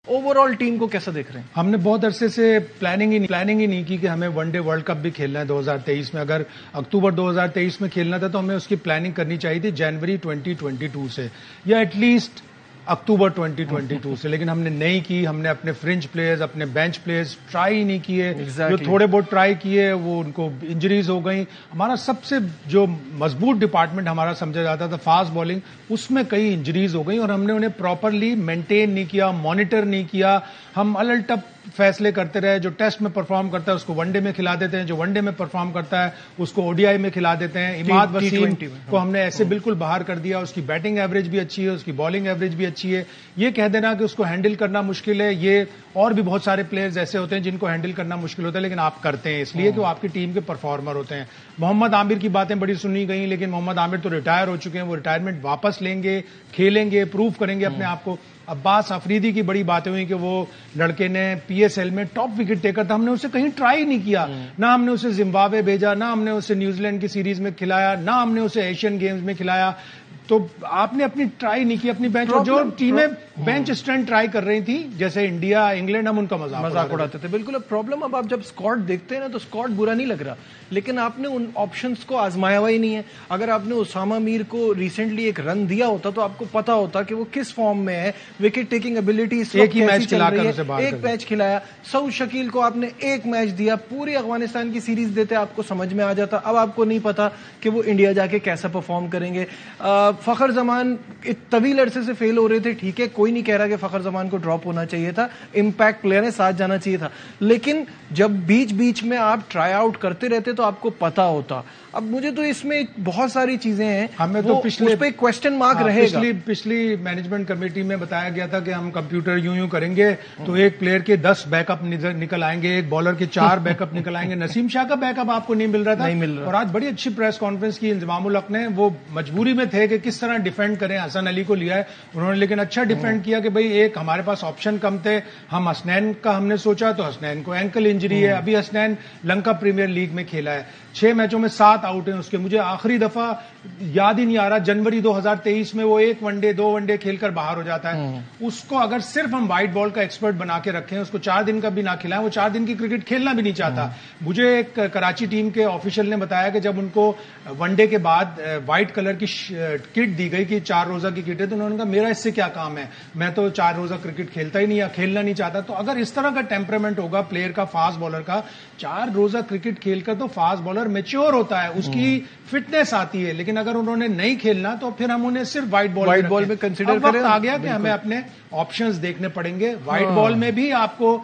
Over all team کو کیسا دیکھ رہے ہیں؟ ہم نے بہت عرصے سے پلاننگ ہی نہیں کی کہ ہمیں ون ڈے ورلڈ کپ بھی کھیلنا ہے 2023 میں. اگر اکتوبر 2023 میں کھیلنا تھا تو ہمیں اس کی پلاننگ کرنی چاہیے تھی جنوری 2022 سے یا ایٹ لیسٹ اکتوبر 2022 سے, لیکن ہم نے نہیں کی. ہم نے اپنے فرنچ پلیئرز, اپنے بینچ پلیئرز ٹرائی نہیں کیے. جو تھوڑے بہت ٹرائی کیے وہ ان کو انجریز ہو گئیں. ہمارا سب سے جو مضبوط ڈپارٹمنٹ ہمارا سمجھا جاتا تھا فاسٹ بالنگ, اس میں کئی انجریز ہو گئیں اور ہم نے انہیں پراپرلی مینٹین نہیں کیا, مانیٹر نہیں کیا. ہم الٹپ فیصلے کرتے رہے. جو ٹیسٹ میں پرفارم کرتا ہے اس کو ون ڈے میں کھلا دیتے ہیں, جو ون ڈے میں پرفارم کرتا ہے اس کو او ڈی آئی میں کھلا دیتے ہیں. اماد وسیم کو ہم نے ایسے بالکل باہر کر دیا. اس کی بیٹنگ ایوریج بھی اچھی ہے, اس کی بالنگ ایوریج بھی اچھی ہے. یہ کہہ دینا کہ اس کو ہینڈل کرنا مشکل ہے, یہ اور بھی بہت سارے پلیئرز ایسے ہوتے ہیں جن کو ہینڈل کرنا مشکل ہوتا ہے, لیکن آپ کرتے ہیں اس لیے کہ وہ آپ کی ٹیم کے پرفارمر ہوتے ہیں. محمد عامر کی باتیں بڑی سنی گئیں, لیکن محمد عامر تو ریٹائر ہو چکے ہیں. وہ ریٹائرمنٹ واپس لیں گے, کھیلیں گے, پروو کریں گے اپنے آپ کو. عباس افریدی کی بڑی باتیں ہوئی کہ وہ لڑکے نے پی ایس ایل میں ٹاپ وکٹ ٹیکر تھا. ہم نے اسے کہیں ٹرائی نہیں کیا, نہ ہم نے اسے زمبابوے بھیجا, نہ ہم نے اسے نیوزی لینڈ کی سیریز میں کھلایا, نہ ہم نے اسے ایشین گیمز میں کھلایا. تو آپ نے اپنی ٹرائی نہیں کی اپنی بینچ, اور جو ٹیمیں بینچ اسٹرینتھ ٹرائی کر رہی تھیں جیسے انڈیا, انگلینڈ, ہم ان کا مذاق اڑاتے تھے. بالکل. اب پرابلم اب آپ جب اسکواڈ دیکھتے ہیں نا تو اسکواڈ برا نہیں لگ رہا, لیکن آپ نے ان آپشنس کو آزمایا ہوا ہی نہیں ہے. اگر آپ نے اسامہ میر کو ریسنٹلی ایک رن دیا ہوتا تو آپ کو پتا ہوتا کہ وہ کس فارم میں ہے, وکٹ ٹیکنگ ابیلٹی ایک ہی میچ کھلا کر اسے باہر, ایک میچ کھلایا. سعود شکیل کو آپ نے ایک میچ دیا, پوری افغانستان کی سیریز دیتے آپ کو سمجھ میں آ جاتا. اب آپ کو نہیں پتا کہ وہ انڈیا جا کے کیسا پرفارم کریں گے. فخر زمان طویل عرصے سے فیل ہو رہے تھے, ٹھیک ہے, کوئی نہیں کہہ رہا کہ فخر زمان کو ڈراپ ہونا چاہیے تھا, امپیکٹ پلیئر ہے, ساتھ جانا چاہیے تھا, لیکن جب بیچ بیچ میں آپ ٹرائی آؤٹ کرتے رہتے تو آپ کو پتا ہوتا. اب مجھے تو اس میں بہت ساری چیزیں ہیں, ہمیں تو اس پہ کوسچن مارک رہے گا. پچھلی مینجمنٹ کمیٹی میں بتایا گیا تھا کہ ہم کمپیوٹر یوں کریں گے تو ایک پلیئر کے 10 بیک اپ نکل آئیں گے, ایک بالر کے 4 بیک اپ نکل آئیں گے. نسیم شاہ کا بیک اپ آپ کو نہیں مل رہا تھا, اور آج بڑی اچھی پریس کانفرنس کی انضمام الحق نے. وہ مجبوری میں تھے کہ کس طرح ڈیفینڈ کریں. حسن علی کو لیا ہے انہوں نے, لیکن اچھا ڈیفینڈ کیا کہ بھئی ایک ہمارے پاس آپشن کم تھے. ہم حسنین کا ہم نے سوچا تو حسنین کو اینکل انجری ہے. ابھی حسنین لنکا پریمیئر لیگ میں کھیلا ہے, 6 میچوں میں 7 آؤٹ ہیں اس کے. مجھے آخری دفعہ یاد ہی نہیں آ رہا, جنوری 2023 میں وہ 1 ون ڈے 2 ون ڈے کھیل کر باہر ہو جاتا ہے. اس کو اگر صرف ہم وائٹ بال کا ایکسپرٹ بنا کے رکھیں, اس کو 4 دن کا بھی نہ کھلائیں, وہ 4 دن کی کرکٹ کھیلنا بھی نہیں چاہتا. مجھے ایک کراچی ٹیم کے آفیشل نے بتایا کہ جب ان کو ون ڈے کے بعد وائٹ کلر کی کٹ دی گئی کہ 4 روزہ کی کٹ ہے, تو انہوں نے کہا میرا اس سے کیا کام ہے, میں تو 4 روزہ کرکٹ کھیلتا ہی نہیں یا کھیلنا نہیں چاہتا. تو اگر اس طرح کا ٹیمپرامنٹ ہوگا پلیئر کا, فاسٹ بالر کا, 4 روزہ کرکٹ کھیل کر تو فاسٹ بالر میچور ہوتا ہے, اس کی فٹنس آتی ہے. لیکن اگر انہوں نے نہیں کھیلنا تو پھر ہم انہیں صرف وائٹ بال میں کنسیڈر کریں. آ گیا کہ ہمیں اپنے آپشنز دیکھنے پڑیں گے. وائٹ بال میں بھی آپ کو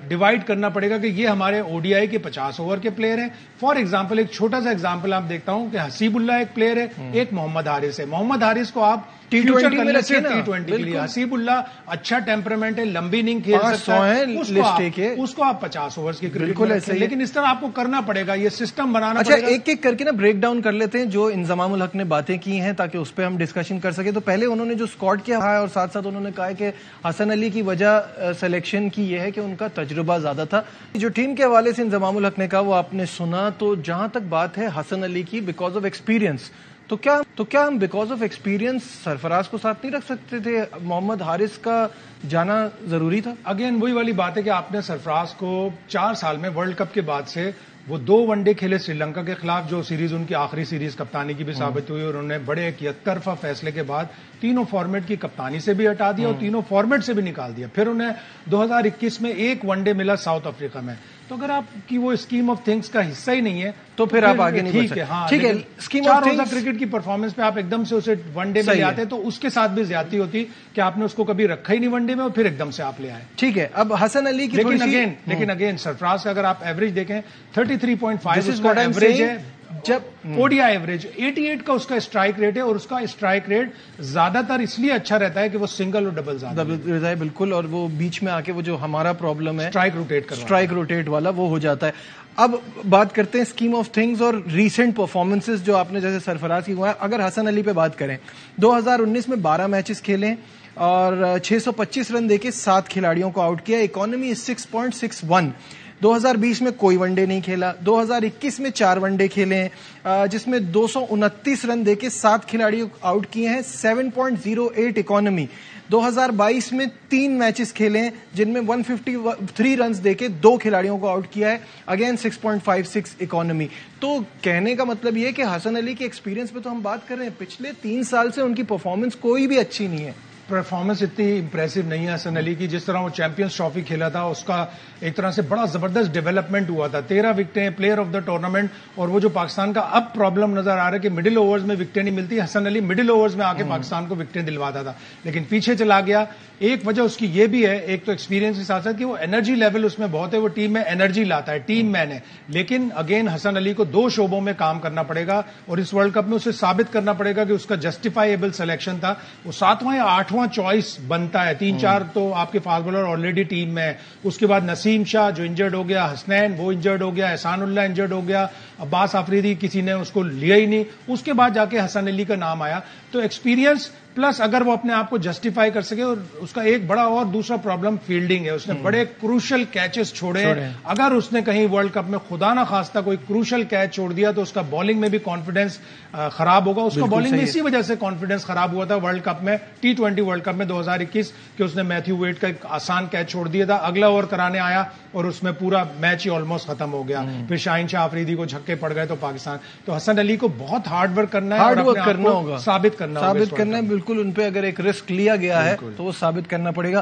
ڈیوائڈ کرنا پڑے گا کہ یہ ہمارے او ڈی آئی کے 50 اوور کے پلیئر ہیں. فار ایگزامپل ایک چھوٹا سا ایگزامپل آپ دیکھتا ہوں کہ حسیب اللہ ایک پلیئر ہے, ایک محمد حارث ہے. محمد حارث کو آپ فیوچر کر لیں T20 کے لیے. حسیب اللہ اچھا ٹیمپرامنٹ ہے, لمبی اننگ کھیل سکتا ہے, اس کو آپ 50 اوورز کی کرکٹ میں رکھیں, لیکن اس طرح آپ کو کرنا پڑے گا, یہ سسٹم بنانا پڑے گا. اچھا ایک ایک کر کے نا بریک ڈاؤن کر لیتے ہیں جو انضمام الحق نے باتیں کی ہیں تاکہ اس پہ ہم ڈسکشن کر سکیں. تو پہلے انہوں نے جو اسکواڈ کیا ہے اور ساتھ ساتھ انہوں نے کہا کہ حسن علی کی وجہ سلیکشن کی یہ ہے کہ ان کا تجربہ زیادہ تھا. جو ٹیم کے حوالے سے انضمام الحق نے کہا وہ آپ نے سنا. تو جہاں تک بات ہے حسن علی کی, بیکاز آف ایکسپیرینس, تو کیا ہم بیکاز آف ایکسپیرینس سرفراز کو ساتھ نہیں رکھ سکتے تھے؟ محمد حارث کا جانا ضروری تھا. اگین وہی والی بات ہے کہ آپ نے سرفراز کو 4 سال میں ورلڈ کپ کے بعد سے وہ 2 ون ڈے کھیلے سری لنکا کے خلاف, جو سیریز ان کی آخری سیریز کپتانی کی بھی ثابت ہوئی, اور انہوں نے بڑے ایک یک طرفہ فیصلے کے بعد تینوں فارمیٹ کی کپتانی سے بھی ہٹا دیا اور تینوں فارمیٹ سے بھی نکال دیا. پھر انہیں 2021 میں 1 ون ڈے ملا ساؤتھ افریقہ میں. تو اگر آپ کی وہ اسکیم آف تھنگس کا حصہ ہی نہیں ہے تو پھر آپ آگے نہیں بڑھ سکتے. ٹھیک ہے, اسکیم آف تھنگس کرکٹ کی پرفارمنس پہ آپ ایک دم سے اسے ون ڈے میں لے آتے تو اس کے ساتھ بھی زیادتی ہوتی کہ آپ نے اس کو کبھی رکھا ہی نہیں ون ڈے میں اور پھر ایک دم سے آپ لے آئے. ٹھیک ہے, اب حسن علی کی لیکن اگین سرفراز کا اگر آپ ایوریج دیکھیں 33.5 اس کا ایوریج ہے, جب او ڈی آئی ایوریج 88 کا اس کا اسٹرائک ریٹ ہے, اور اس کا اسٹرائک ریٹ زیادہ تر اس لیے اچھا رہتا ہے کہ وہ سنگل اور ڈبل زیادہ ہے. بالکل, اور وہ بیچ میں آ کے وہ جو ہمارا پرابلم ہے اسٹرائک روٹیٹ والا وہ ہو جاتا ہے. اب بات کرتے ہیں اسکیم آف تھنگز اور ریسنٹ پرفارمنسز جو آپ نے جیسے سرفراز کی ہوا ہے. اگر حسن علی پہ بات کریں, 2019 میں 12 میچز کھیلے اور 625 رن دے کے 7 کھلاڑیوں کو آؤٹ کیا. اکانومی 6.61. 2020 میں کوئی ون ڈے نہیں کھیلا, 2021 میں 4 ون ڈے کھیلے ہیں جس میں 229 رن دے کے 7 کھلاڑیوں آؤٹ کیے ہیں, 7.08 اکانومی. 2022 میں 3 میچز کھیلے ہیں جن میں 153 رنز دے کے 2 کھلاڑیوں کو آؤٹ کیا ہے, اگین 6.56 اکانومی. تو کہنے کا مطلب یہ ہے کہ حسن علی کے ایکسپیرینس پہ تو ہم بات کر رہے ہیں, پچھلے 3 سال سے ان کی پرفارمنس کوئی بھی اچھی نہیں ہے. پرفارمنس اتنی امپریسو نہیں ہے حسن علی کی. جس طرح وہ چیمپئنز ٹرافی کھیلا تھا اس کا ایک طرح سے بڑا زبردست ڈیولپمنٹ ہوا تھا, 13 وکٹیں, پلیئر آف دا ٹورنامنٹ. اور وہ جو پاکستان کا اب پرابلم نظر آ رہا ہے کہ مڈل اوورز میں وکٹیں نہیں ملتی, حسن علی مڈل اوورز میں آ کے پاکستان کو وکٹیں دلواتا تھا لیکن پیچھے چلا گیا. ایک وجہ اس کی یہ بھی ہے, ایک تو ایکسپیرینس کے ساتھ ساتھ کہ وہ انرجی لیول اس میں بہت ہے, وہ ٹیم میں انرجی لاتا ہے, ٹیم مین ہے. لیکن اگین حسن علی کو 2 شعبوں میں کام کرنا پڑے گا اور اس ورلڈ کپ میں اسے ثابت کرنا پڑے گا کہ اس کا جسٹیفائیبل سلیکشن تھا. وہ 7واں یا 8واں چوائس بنتا ہے, 3-4 تو آپ کے فاسٹ بالر آلریڈی ٹیم میں ہے. اس کے بعد نسیم شاہ جو انجرڈ ہو گیا, حسنین وہ انجرڈ ہو گیا, احسان اللہ انجرڈ ہو گیا, عباس آفریدی کسی نے اس کو لیا ہی نہیں. اس کے بعد جا کے حسن علی کا نام آیا. تو ایکسپیرینس پلس اگر وہ اپنے آپ کو جسٹیفائی کر سکے. اور اس کا ایک بڑا اور دوسرا پرابلم فیلڈنگ ہے, اس نے بڑے کروشل کیچز چھوڑے. اگر اس نے کہیں ورلڈ کپ میں خدا نہ خواستہ کوئی کروشل کیچ چھوڑ دیا تو اس کا بالنگ میں بھی کانفیڈنس خراب ہوگا. اس کا بالنگ میں اسی وجہ سے کانفیڈنس خراب ہوا تھا ورلڈ کپ میں, T20 ورلڈ کپ میں 2021, کہ اس نے میتھیو ویٹ کا ایک آسان کیچ چھوڑ دیا تھا. اگلا اوور کرانے آیا اور اس میں پورا میچ ہی آلموسٹ ختم ہو گیا. پھر شاہین شاہ آفریدی کو چھکے پڑ گئے تو پاکستان. تو حسن علی کو بہت ہارڈ ورک کرنا ہے, ہارڈ ورک کرنا ہوگا, ثابت کرنا ہے. بالکل ان پہ اگر ایک رسک لیا گیا ہے تو وہ ثابت کرنا پڑے گا.